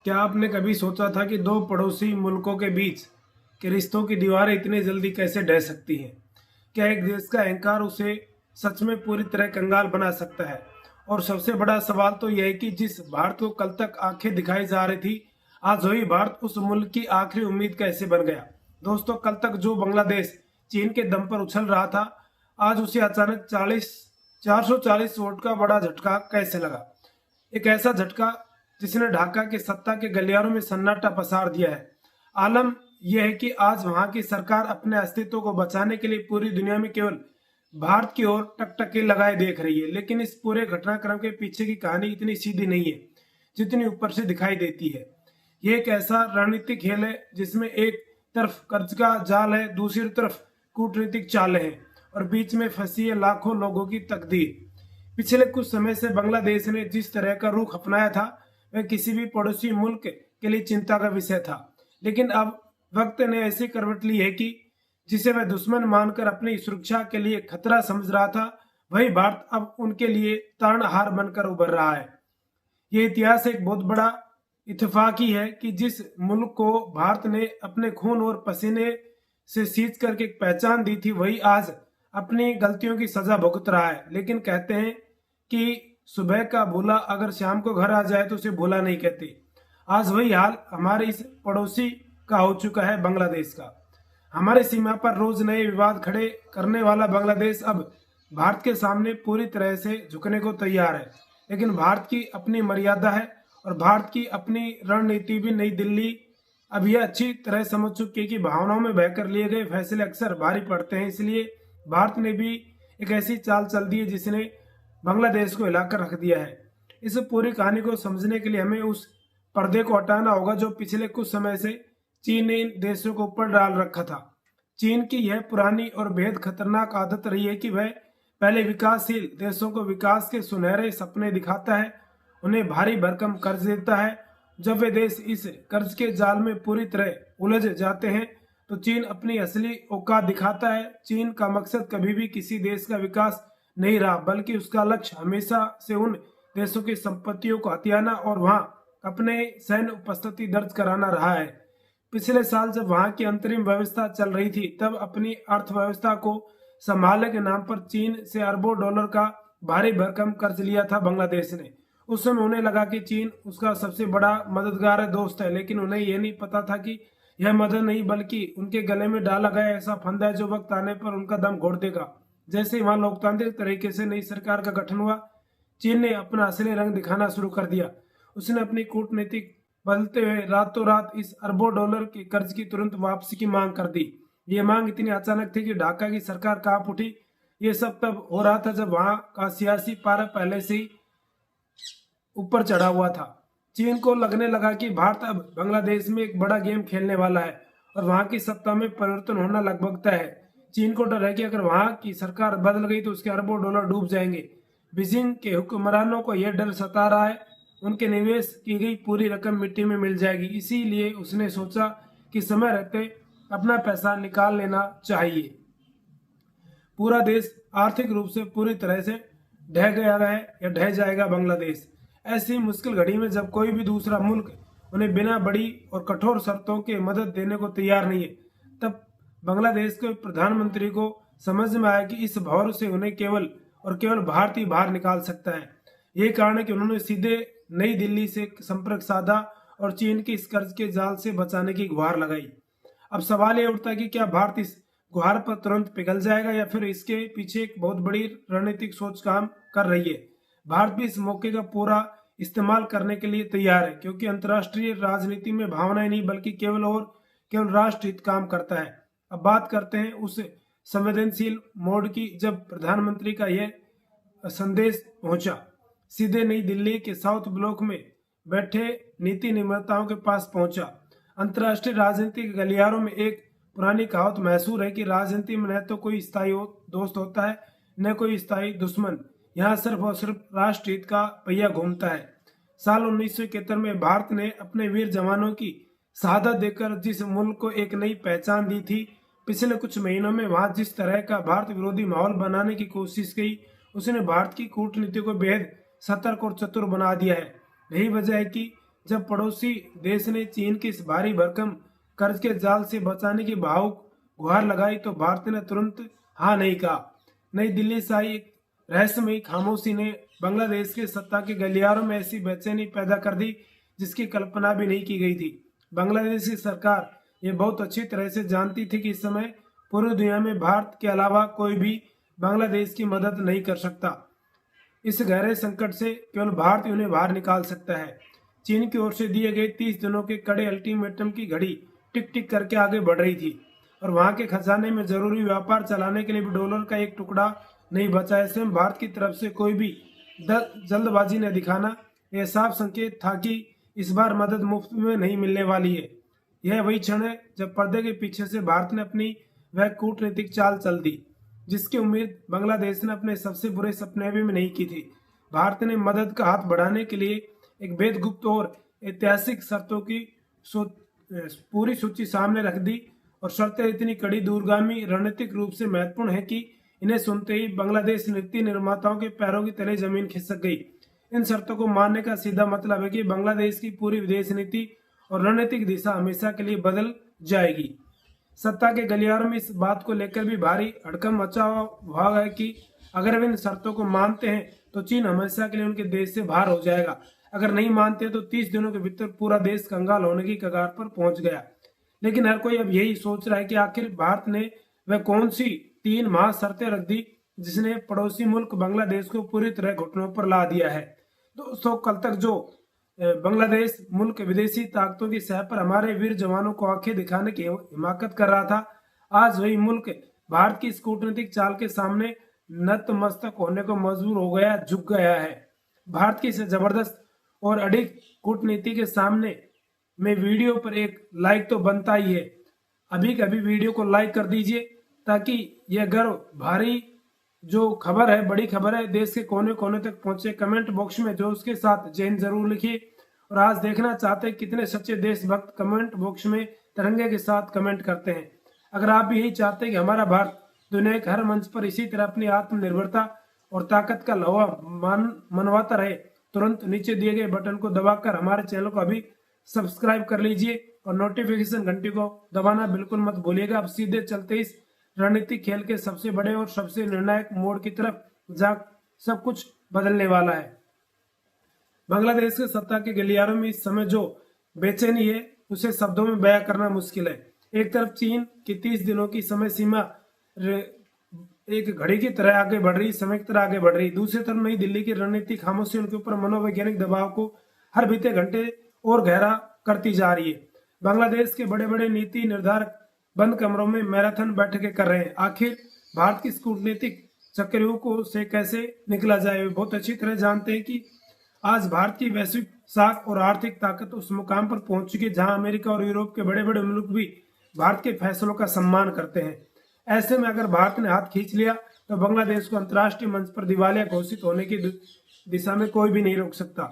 क्या आपने कभी सोचा था कि दो पड़ोसी मुल्कों के बीच के रिश्तों की दीवारें इतनी जल्दी कैसे ढह सकती हैं? क्या एक देश का अहंकार उसे सच में पूरी तरह कंगाल बना सकता है? और सबसे बड़ा सवाल तो यह है कि जिस भारत को कल तक आंखें दिखाई जा रही थी, आज वही भारत उस मुल्क की आखिरी उम्मीद कैसे बन गया? दोस्तों, कल तक जो बांग्लादेश चीन के दम पर उछल रहा था, आज उसे अचानक 440 वोट का बड़ा झटका कैसे लगा? एक ऐसा झटका जिसने ढाका के सत्ता के गलियारों में सन्नाटा पसार दिया है। आलम यह है कि आज वहां की सरकार अपने अस्तित्व को बचाने के लिए पूरी दुनिया में केवल भारत की ओर टकटकी लगाए देख रही है। लेकिन इस पूरे घटनाक्रम के पीछे की कहानी इतनी सीधी नहीं है जितनी ऊपर से दिखाई देती है। ये एक ऐसा रणनीतिक खेल है जिसमें एक तरफ कर्ज का जाल है, दूसरी तरफ कूटनीतिक चाल है और बीच में फंसी है लाखों लोगों की तकदीर। पिछले कुछ समय से बांग्लादेश ने जिस तरह का रुख अपनाया था, वह किसी भी पड़ोसी मुल्क के लिए चिंता का विषय था। लेकिन अब वक्त ने ऐसी करवट ली है कि जिसे वह दुश्मन मानकर अपनी सुरक्षा के लिए खतरा समझ रहा था, वही भारत अब उनके लिए तारणहार बनकर उभर रहा है। ये इतिहास एक बहुत बड़ा इत्तेफाक ही है कि जिस मुल्क को भारत ने अपने खून और पसीने से सींच करके एक पहचान दी थी, वही आज अपनी गलतियों की सजा भुगत रहा है। लेकिन कहते हैं कि सुबह का भूला अगर शाम को घर आ जाए तो उसे भूला नहीं कहते। आज वही हाल हमारे इस पड़ोसी का हो चुका है, बांग्लादेश का। हमारी सीमा पर रोज नए विवाद खड़े करने वाला बांग्लादेश अब भारत के सामने पूरी तरह से झुकने को तैयार है। लेकिन भारत की अपनी मर्यादा है और भारत की अपनी रणनीति भी। नई दिल्ली अब यह अच्छी तरह समझ चुकी है कि भावनाओं में बहकर लिए गए फैसले अक्सर भारी पड़ते हैं। इसलिए भारत ने भी एक ऐसी चाल चल दी है जिसने बांग्लादेश को हिलाकर रख दिया है। इस पूरी कहानी को समझने के लिए हमें उस पर्दे को हटाना होगा जो पिछले कुछ समय से चीन ने इन देशों को ऊपर डाल रखा था। चीन की यह पुरानी और बेहद खतरनाक आदत रही है कि वह पहले विकासशील देशों को विकास के सुनहरे सपने दिखाता है, उन्हें भारी भरकम कर्ज देता है। जब वे देश इस कर्ज के जाल में पूरी तरह उलझ जाते हैं तो चीन अपनी असली औकात दिखाता है। चीन का मकसद कभी भी किसी देश का विकास नहीं रहा, बल्कि उसका लक्ष्य हमेशा से उन देशों की संपत्तियों को हथियाना और वहां अपने सैन्य उपस्थिति दर्ज कराना रहा है। पिछले साल जब वहां की अंतरिम व्यवस्था चल रही थी, तब अपनी अर्थव्यवस्था को संभालने के नाम पर चीन से अरबों डॉलर का भारी भरकम कर्ज लिया था बांग्लादेश ने। उस समय उन्हें लगा कि चीन उसका सबसे बड़ा मददगार है, दोस्त है। लेकिन उन्हें यह नहीं पता था कि यह मदद नहीं बल्कि उनके गले में डाला गया ऐसा फंदा है जो वक्त आने पर उनका दम घोट देगा। जैसे ही वहां लोकतांत्रिक तरीके से नई सरकार का गठन हुआ, चीन ने अपना असली रंग दिखाना शुरू कर दिया। उसने अपनी कूटनीतिक बदलते हुए रातों रात इस अरबों डॉलर के कर्ज की तुरंत वापसी की मांग कर दी। ये मांग इतनी अचानक थी कि ढाका की सरकार कांप उठी। ये सब तब हो रहा था जब वहां का सियासी पारा पहले से ही ऊपर चढ़ा हुआ था। चीन को लगने लगा कि भारत अब बांग्लादेश में एक बड़ा गेम खेलने वाला है और वहां की सत्ता में परिवर्तन होना लगभग तय है। चीन को डर है कि अगर वहां की सरकार बदल गई तो उसके अरबों डॉलर डूब जाएंगे। बीजिंग के हुक्मरानों को यह डर सता रहा है, उनके निवेश की गई पूरी रकम मिट्टी में मिल जाएगी। इसीलिए उसने सोचा कि समय रहते अपना पैसा निकाल लेना चाहिए। पूरा देश आर्थिक रूप से पूरी तरह से ढह गया है या ढह जाएगा बांग्लादेश। ऐसी मुश्किल घड़ी में जब कोई भी दूसरा मुल्क उन्हें बिना बड़ी और कठोर शर्तों के मदद देने को तैयार नहीं है, तब बांग्लादेश के प्रधानमंत्री को समझ में आया कि इस भौर से उन्हें केवल और केवल भारत ही बाहर निकाल सकता है। यही कारण है कि उन्होंने सीधे नई दिल्ली से संपर्क साधा और चीन के इस कर्ज के जाल से बचाने की गुहार लगाई। अब सवाल यह उठता है कि क्या भारत इस गुहार पर तुरंत पिघल जाएगा या फिर इसके पीछे एक बहुत बड़ी रणनीतिक सोच काम कर रही है। भारत भी इस मौके का पूरा इस्तेमाल करने के लिए तैयार है, क्योंकि अंतर्राष्ट्रीय राजनीति में भावनाएं नहीं बल्कि केवल राष्ट्र हित काम करता है। अब बात करते हैं उस संवेदनशील मोड की जब प्रधानमंत्री का यह संदेश पहुंचा। सीधे नई दिल्ली के साउथ ब्लॉक में बैठे नीति निर्माताओं के पास पहुंचा। अंतर्राष्ट्रीय राजनीति के गलियारों में एक पुरानी कहावत मशहूर है कि राजनीति में न तो कोई स्थायी दोस्त होता है, न कोई स्थायी दुश्मन। यहाँ सिर्फ और सिर्फ राष्ट्र हित का पहिया घूमता है। साल 1971 में भारत ने अपने वीर जवानों की शहादत देकर जिस मुल्क को एक नई पहचान दी थी, पिछले कुछ महीनों में वहां जिस तरह का भारत विरोधी माहौल बनाने की कोशिश की, उसने भारत की कूटनीति को बेहद सतर्क और चतुर बना दिया है। यही वजह है कि जब पड़ोसी देश ने चीन की इस भारी भरकम कर्ज के जाल से बचाने की भावुक गुहार लगाई तो भारत ने तुरंत हाँ नहीं कहा। नई दिल्ली से आई एक रहस्यमयी खामोशी ने बांग्लादेश के सत्ता के गलियारों में ऐसी बेचैनी पैदा कर दी जिसकी कल्पना भी नहीं की गई थी। बांग्लादेश की सरकार ये बहुत अच्छी तरह से जानती थी कि इस समय पूरी दुनिया में भारत के अलावा कोई भी बांग्लादेश की मदद नहीं कर सकता। इस गहरे संकट से केवल भारत ही उन्हें बाहर निकाल सकता है। चीन की ओर से दिए गए 30 दिनों के कड़े अल्टीमेटम की घड़ी टिक टिक करके आगे बढ़ रही थी और वहां के खजाने में जरूरी व्यापार चलाने के लिए भी डॉलर का एक टुकड़ा नहीं बचा। ऐसे में भारत की तरफ से कोई भी जल्दबाजी न दिखाना यह साफ संकेत था कि इस बार मदद मुफ्त में नहीं मिलने वाली है। यह वही क्षण है जब पर्दे के पीछे से भारत ने अपनी वह कूटनीतिक चाल चल दी जिसकी उम्मीद बांग्लादेश ने अपने सबसे बुरे सपने भी में नहीं की थी। भारत ने मदद का हाथ बढ़ाने के लिए एक बेदगुप्त और ऐतिहासिक शर्तों की पूरी सूची सामने रख दी और शर्तें इतनी कड़ी दूरगामी रणनीतिक रूप से महत्वपूर्ण है कि इन्हें सुनते ही बांग्लादेश नीति निर्माताओं के पैरों की तले जमीन खिसक गई। इन शर्तों को मानने का सीधा मतलब है कि बांग्लादेश की पूरी विदेश नीति और रणनीतिक दिशा हमेशा के लिए बदल जाएगी। सत्ता के गलियारों में इस बात को लेकर भी भारी हड़कंप मचा हुआ है कि अगर वे इन शर्तों को मानते हैं तो चीन हमेशा के लिए उनके देश से बाहर हो जाएगा, अगर नहीं मानते तो 30 दिनों के भीतर पूरा देश कंगाल होने की कगार पर पहुंच गया। लेकिन हर कोई अब यही सोच रहा है कि आखिर भारत ने वह कौन सी 3 महा शर्तें रख दी जिसने पड़ोसी मुल्क बांग्लादेश को पूरी तरह घुटनों पर ला दिया है। दोस्तों, कल तक जो बांग्लादेश मुल्क विदेशी ताकतों की सह पर हमारे वीर जवानों को आंखें दिखाने की हिमाकत कर रहा था, आज वही मुल्क भारत की इस कूटनीतिक चाल के सामने नतमस्तक होने को मजबूर हो गया, झुक गया है। भारत की इस जबरदस्त और अडिग कूटनीति के सामने में वीडियो पर एक लाइक तो बनता ही है। अभी कभी वीडियो को लाइक कर दीजिए ताकि यह गर्व भारी जो खबर है, बड़ी खबर है, देश के कोने कोने तक पहुंचे। कमेंट बॉक्स में जो उसके साथ जय हिंद जरूर लिखिए और आज देखना चाहते हैं कितने सच्चे देशभक्त कमेंट बॉक्स में तिरंगे के साथ कमेंट करते हैं। अगर आप भी यही चाहते हैं कि हमारा भारत दुनिया के हर मंच पर इसी तरह अपनी आत्मनिर्भरता और ताकत का लोहा मनवाता रहे, तुरंत नीचे दिए गए बटन को दबाकर हमारे चैनल को अभी सब्सक्राइब कर लीजिए और नोटिफिकेशन घंटी को दबाना बिल्कुल मत भूलिएगा। अब सीधे चलते इस रणनीतिक खेल के सबसे बड़े और सबसे निर्णायक मोड़ की तरफ जहां सब कुछ बदलने वाला है। बांग्लादेश के सत्ता के गलियारों में इस समय जो बेचैनी है उसे शब्दों में बयां करना मुश्किल है। एक तरफ चीन की 30 दिनों की समय सीमा एक घड़ी की तरह आगे बढ़ रही, समय की तरह आगे बढ़ रही। दूसरी तरफ नई दिल्ली की रणनीति खामोशी उनके ऊपर मनोवैज्ञानिक दबाव को हर बीते घंटे और गहरा करती जा रही है। बांग्लादेश के बड़े बड़े नीति निर्धारक बंद कमरों में मैराथन बैठकें कर रहे हैं। आखिर भारत की कूटनीतिक चक्रव्यूह को से कैसे निकला जाए, वे बहुत अच्छी तरह जानते हैं कि आज भारत की वैश्विक साख और आर्थिक ताकत उस मुकाम पर पहुंच चुकी है जहां अमेरिका और यूरोप के बड़े बड़े मुल्क भी भारत के फैसलों का सम्मान करते हैं। ऐसे में अगर भारत ने हाथ खींच लिया तो बांग्लादेश को अंतर्राष्ट्रीय मंच पर दिवालिया घोषित होने की दिशा में कोई भी नहीं रोक सकता।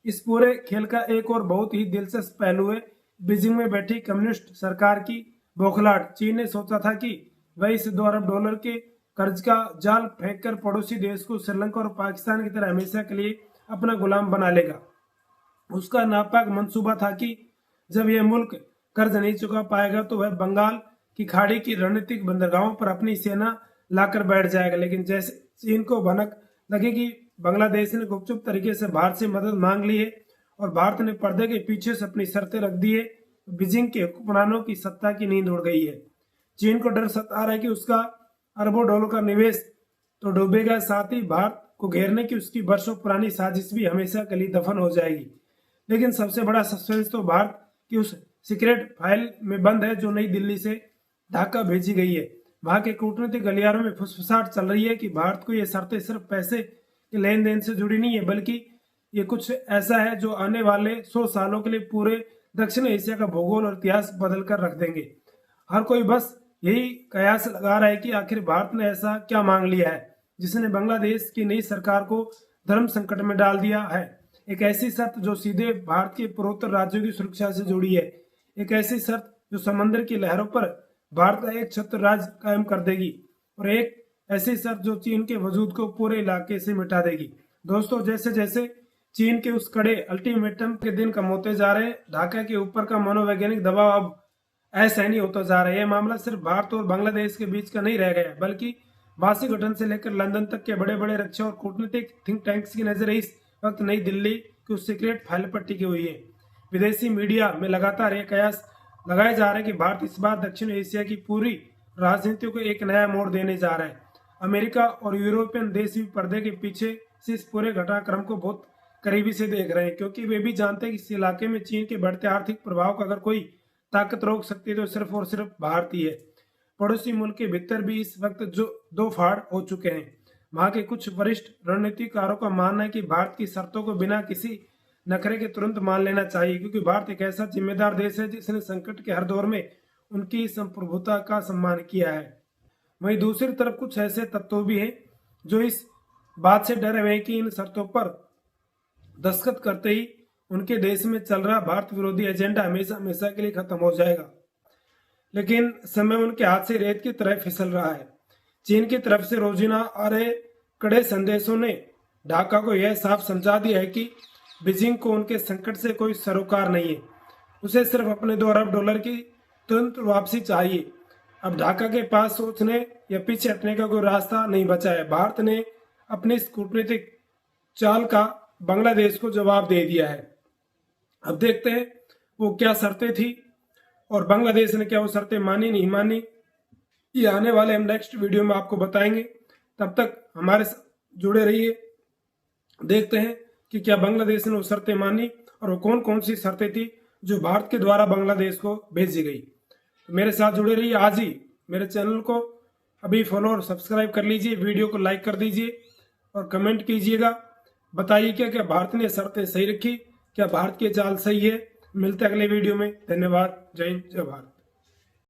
इस पूरे खेल का एक और बहुत ही दिलचस्प पहलू है बीजिंग में बैठी कम्युनिस्ट सरकार की बौखलाहट। चीन ने सोचा था कि वह इस $2 अरब के कर्ज का जाल फेंककर पड़ोसी देश को श्रीलंका और पाकिस्तान की तरह हमेशा के लिए अपना गुलाम बना लेगा। उसका नापाक मंसूबा था कि जब यह मुल्क कर्ज नहीं चुका पाएगा तो वह बंगाल की खाड़ी की रणनीतिक बंदरगाहों पर अपनी सेना लाकर बैठ जाएगा। लेकिन जैसे चीन को भनक लगी कि बांग्लादेश ने गुपचुप तरीके से भारत से मदद मांग ली है और भारत ने पर्दे के पीछे से अपनी शर्तें रख दी है, बीजिंग के हुक्मरानों की सत्ता की नींद उड़ गई है। चीन को डर सता रहा है कि उसका अरबों डॉलर का निवेश तो डूबेगा, साथ ही भारत को घेरने की उसकी वर्षों पुरानी साजिश भी हमेशा के लिए दफन हो जाएगी। लेकिन सबसे बड़ा सस्पेंस तो भारत की उस सीक्रेट फाइल में बंद है जो नई दिल्ली से ढाका भेजी गई है। वहां के कूटनीतिक गलियारों में फुसफुसाहट चल रही है कि भारत को ये शर्तें सिर्फ पैसे के लेन देन से जुड़ी नहीं है, बल्कि ये कुछ ऐसा है जो आने वाले 100 सालों के लिए पूरे दक्षिण एशिया का भूगोल और इतिहास बदल कर रख देंगे। हर कोई बस यही कयास लगा रहा है कि आखिर भारत ने ऐसा क्या मांग लिया है जिसने बांग्लादेश की नई सरकार को धर्म संकट में डाल दिया है। एक ऐसी शर्त जो सीधे भारत के पूर्वोत्तर राज्यों की सुरक्षा से जुड़ी है, एक ऐसी शर्त जो समंदर की लहरों पर भारत का एक छत्र राज कायम कर देगी और एक ऐसी शर्त जो चीन के वजूद को पूरे इलाके से मिटा देगी। दोस्तों, जैसे जैसे चीन के उस कड़े अल्टीमेटम के दिन कम होते जा रहे हैं। ढाका के ऊपर का मनोवैज्ञानिक दबाव अब असहनीय होता जा रहा है। यह मामला सिर्फ भारत और बांग्लादेश के बीच का नहीं रह गया, बल्कि वाशिंगटन से लेकर लंदन तक के बड़े बड़े रक्षा और कूटनीतिक थिंक टैंक्स की नजर इस वक्त नई दिल्ली की उस सीक्रेट फाइल पर टिकी हुई है। विदेशी मीडिया में लगातार यह कयास लगाया जा रहा है कि भारत इस बार दक्षिण एशिया की पूरी राजनीति को एक नया मोड़ देने जा रहा है। अमेरिका और यूरोपियन देश भी पर्दे के पीछे से इस पूरे घटनाक्रम को बहुत करीबी से देख रहे हैं, क्योंकि वे भी जानते हैं कि इस इलाके में चीन के बढ़ते आर्थिक प्रभाव का अगर कोई ताकत रोक सकती है तो सिर्फ और सिर्फ भारत ही है। पड़ोसी मुल्क के भीतर भी इस वक्त जो दो फाड़ हो चुके हैं। वहां के कुछ वरिष्ठ रणनीतिकारों का मानना है कि भारत की शर्तों को बिना किसी नखरे के तुरंत मान लेना चाहिए, क्योंकि भारत एक ऐसा जिम्मेदार देश है जिसने संकट के हर दौर में उनकी संप्रभुता का सम्मान किया है। वहीं दूसरी तरफ कुछ ऐसे तत्व भी हैं जो इस बात से डरे हुए हैं कि इन शर्तों पर दस्तखत करते ही उनके देश में चल रहा भारत विरोधी एजेंडा हमेशा हमेशा के लिए खत्म हो जाएगा। लेकिन समय उनके हाथ से रेत की तरह फिसल रहा है। चीन की तरफ से रोजाना आ रहे कड़े संदेशों ने ढाका को यह साफ समझा दिया है कि बीजिंग को उनके संकट से कोई सरोकार नहीं है। उसे सिर्फ अपने $2 अरब की तुरंत वापसी चाहिए। अब ढाका के पास सोचने या पीछे हटने का कोई रास्ता नहीं बचा है। भारत ने अपनी इस कूटनीतिक चाल का बांग्लादेश को जवाब दे दिया है। अब देखते हैं वो क्या शर्तें थी और बांग्लादेश ने क्या वो शर्तें मानी नहीं मानी, ये आने वाले हम नेक्स्ट वीडियो में आपको बताएंगे। तब तक हमारे साथ जुड़े रहिए। देखते हैं कि क्या बांग्लादेश ने वो शर्तें मानी और वो कौन कौन सी शर्तें थी जो भारत के द्वारा बांग्लादेश को भेजी गई। तो मेरे साथ जुड़े रहिए। आज ही मेरे चैनल को अभी फॉलो और सब्सक्राइब कर लीजिए, वीडियो को लाइक कर दीजिए और कमेंट कीजिएगा। बताइए क्या भारत ने शर्तें सही रखी, क्या भारत की चाल सही है। मिलते अगले वीडियो में। धन्यवाद। जय हिंद, जय भारत।